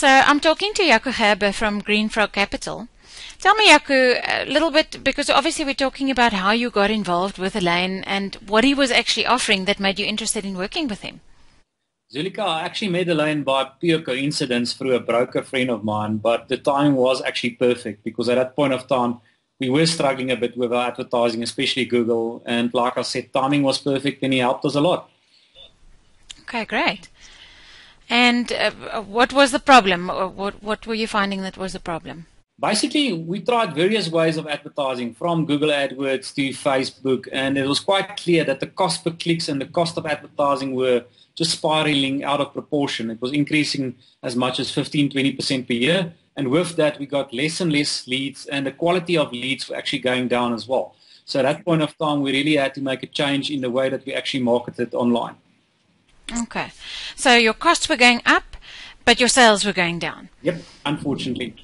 So I'm talking to Jaco Gerber from Green Frog Capital. Tell me, Jaco, a little bit, because obviously we're talking about how you got involved with Elaine and what he was actually offering that made you interested in working with him. Zulika, I actually met Elaine by pure coincidence through a broker friend of mine, but the time was actually perfect because at that point of time, we were struggling a bit with our advertising, especially Google. And like I said, timing was perfect and he helped us a lot. Okay, great. And what was the problem? What were you finding that was the problem? Basically, we tried various ways of advertising from Google AdWords to Facebook, and it was quite clear that the cost per clicks and the cost of advertising were just spiraling out of proportion. It was increasing as much as 15-20% per year, and with that, we got less and less leads, and the quality of leads were actually going down as well. So at that point of time, we really had to make a change in the way that we actually marketed online. Okay. So your costs were going up, but your sales were going down. Yep, unfortunately.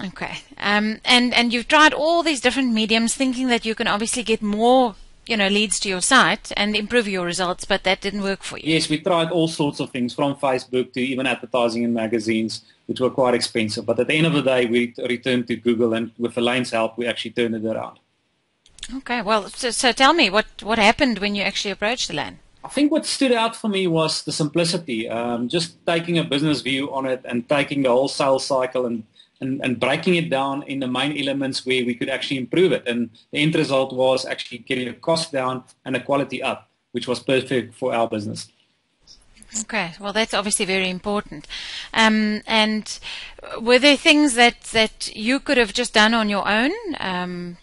Okay. And you've tried all these different mediums thinking that you can obviously get more, leads to your site and improve your results, but that didn't work for you. Yes, we tried all sorts of things from Facebook to even advertising in magazines, which were quite expensive. But at the end of the day, we returned to Google, and with Elaine's help, we actually turned it around. Okay. Well, so tell me, what happened when you actually approached Elaine? I think what stood out for me was the simplicity, just taking a business view on it and taking the whole sales cycle and breaking it down in the main elements where we could actually improve it. And the end result was actually getting the cost down and the quality up, which was perfect for our business. Okay, well, that's obviously very important. And were there things that you could have just done on your own?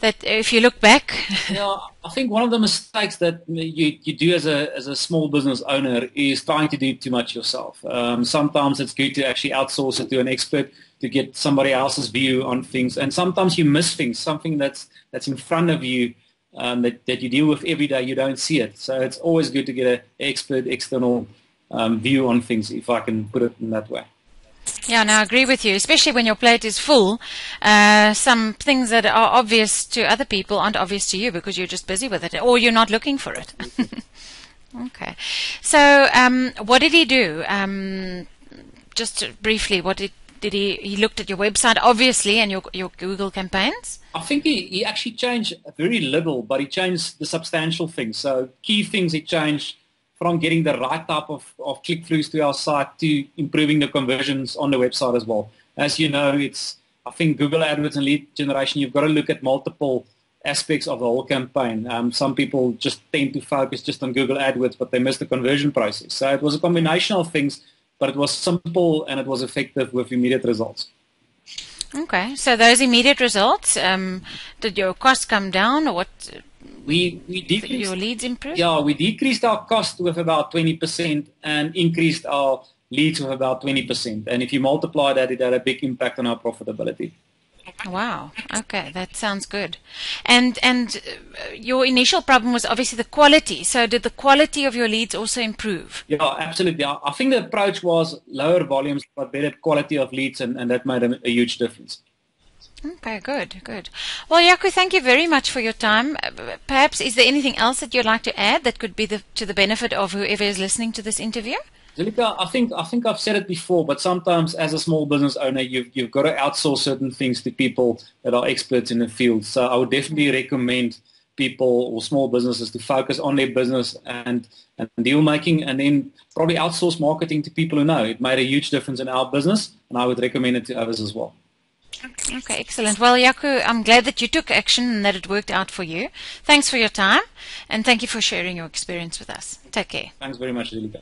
That if you look back, I think one of the mistakes that you do as a small business owner is trying to do too much yourself. Sometimes it's good to actually outsource it to an expert to get somebody else's view on things, and sometimes you miss things, something that's in front of you that you deal with every day. You don't see it, so it's always good to get an expert external view on things, if I can put it in that way. Yeah, no, I agree with you, especially when your plate is full. Some things that are obvious to other people aren't obvious to you because you're just busy with it or you're not looking for it. Okay. So what did he do? Just briefly, what did he looked at your website, obviously, and your Google campaigns? I think he actually changed very little, but he changed the substantial things. So key things he changed, from getting the right type of click-throughs to our site to improving the conversions on the website as well. As you know, I think Google AdWords and lead generation, you've got to look at multiple aspects of the whole campaign. Some people just tend to focus just on Google AdWords, but they miss the conversion process. So it was a combination of things, but it was simple and it was effective with immediate results. Okay, so those immediate results, did your costs come down, or what? We decreased your leads improved? Yeah, we decreased our cost with about 20% and increased our leads with about 20%. And if you multiply that, it had a big impact on our profitability. Wow. Okay, that sounds good. And your initial problem was obviously the quality. So did the quality of your leads also improve? Yeah, absolutely. I think the approach was lower volumes but better quality of leads, and that made a huge difference. Okay, good. Well, Jaco, thank you very much for your time. Perhaps, is there anything else that you'd like to add that could be to the benefit of whoever is listening to this interview? Zulika, I think I've said it before, but sometimes as a small business owner, you've got to outsource certain things to people that are experts in the field. So I would definitely recommend people or small businesses to focus on their business and deal making, and then probably outsource marketing to people who know. It made a huge difference in our business, and I would recommend it to others as well. Okay, excellent. Well, Jaco, I'm glad that you took action and that it worked out for you. Thanks for your time, and thank you for sharing your experience with us. Take care. Thanks very much, Zulika.